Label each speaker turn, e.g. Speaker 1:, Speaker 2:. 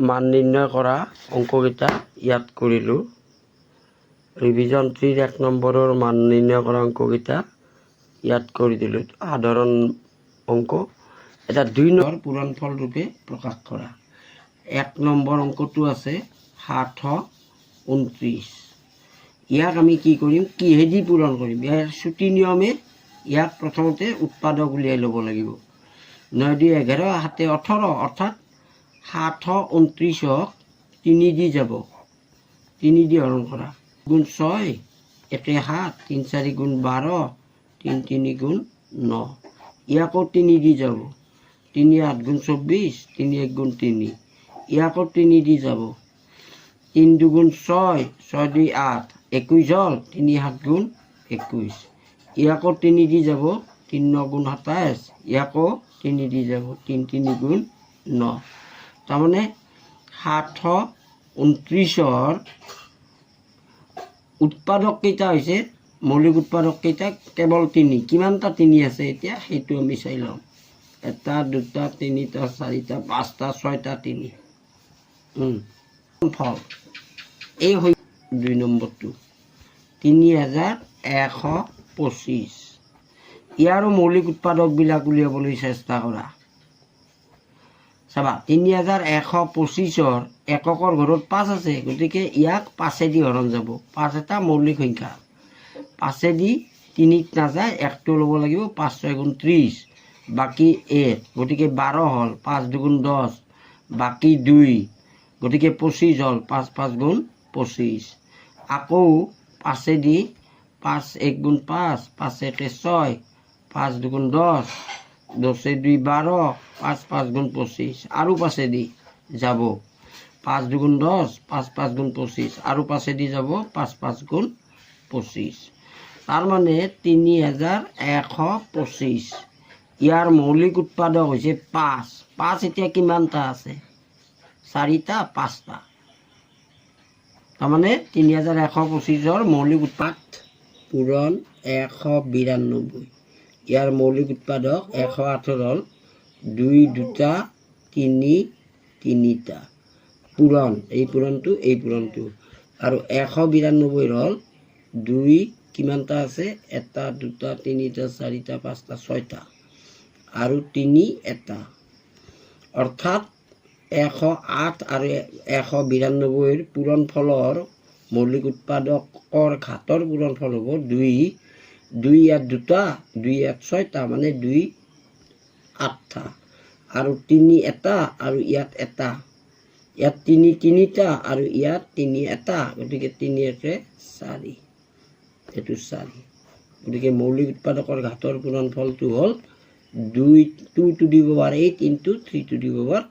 Speaker 1: মান নিৰ্ণয় কৰা অংককেইটা ইয়াত কৰিলোঁ। ৰিভিজন 3 1 নম্বৰৰ মান নিৰ্ণয় কৰা অংককেইটা ইয়াত কৰি দিলোঁ। সাধাৰণ অংক এটা 2 নম্বৰ পূৰণফল ৰূপে প্ৰকাশ কৰা। 1 নম্বৰ অংকটো আছে 729। ইয়াক আমি কি কৰিম, কিহেদি পূৰণ কৰিম? ইয়াৰ ছুটি নিয়মে ইয়াক প্ৰথমতে উৎপাদক উলিয়াই ল'ব লাগিব। 9 2 11 7 18 অৰ্থাৎ 729ক 3 দি যাব, 3 দি হৰণ কৰা। গুণ 6 1 7 3 4 গুণ 12 3 3 গুণ 9। ইয়াকো 3 দি যাব, 3 8 গুণ 24 3 1 গুণ 3। ইয়াকো 3 দি যাব, 3 2 গুণ 6 6 2 8 21 হ'ল, 3 7 গুণ 21। ইয়াকো 3 দি যাব, 3 9 গুণ 27। ইয়াকো 3 দি যাব, 3 3 গুণ 9। তাৰমানে 729ৰ উৎপাদক কেইটা হৈছে, মৌলিক উৎপাদক কেইটা কেৱল 3। কিমানটা 3 আছে এতিয়া সেইটো আমি চাই লওঁ। 1 2 3 4 5 6টা 3। ফল এই 2 নম্বৰটো 3125। ইয়াৰো মৌলিক উৎপাদকবিলাক উলিয়াবলৈ চেষ্টা কৰা। চাবা 3125ৰ এককৰ ঘৰত 5 আছে, গতিকে ইয়াক 5 দি হৰণ যাব। 5 এটা মৌলিক সংখ্যা, 5 দি 3ত নাযায়, 1টো ল'ব লাগিব। 5 6 গুণ 30 বাকী 1, গতিকে 12 হ'ল। 5 2 গুণ 10 বাকী 2, গতিকে 25 হ'ল। 5 5 গুণ 25। আকৌ 5 দি 5 1 গুণ 5 5 1 6 5 2 গুণ 10 10 2 12 5 5 গুণ 25 আৰু 5 দি যাব। 5 2 গুণ 10 5 5 গুণ 25 আৰু 5 দি যাব। 5 5 গুণ 25। তাৰমানে 3125। ইয়াৰ মৌলিক উৎপাদক হৈছে 5। 5 এতিয়া কিমানটা আছে? 4টা 5টা। তাৰমানে 3125ৰ মৌলিক উৎপাদক পূৰণ 192। ইয়াৰ মৌলিক উৎপাদক 118 হ'ল, 2 2টা 3 3টা। পূৰণ এই পূৰণটো আৰু 192 হ'ল 2 কিমানটা আছে? 1 2 3 4 5 6টা আৰু 3 এটা। অৰ্থাৎ 108 আৰু 192ৰ পূৰণফলৰ মৌলিক উৎপাদকৰ ঘাতৰ পূৰণফল হ'ব 2 2 ইয়াত 2টা 2 ইয়াত 6টা, মানে 2 8টা আৰু 3 এটা আৰু ইয়াত এটা। ইয়াত 3 3টা আৰু ইয়াত 3 এটা, গতিকে 3 1 4, এইটো 4। গতিকে মৌলিক উৎপাদকৰ ঘাতৰ পূৰণফলটো হ'ল 2 2 to the power 8 into 3 to the power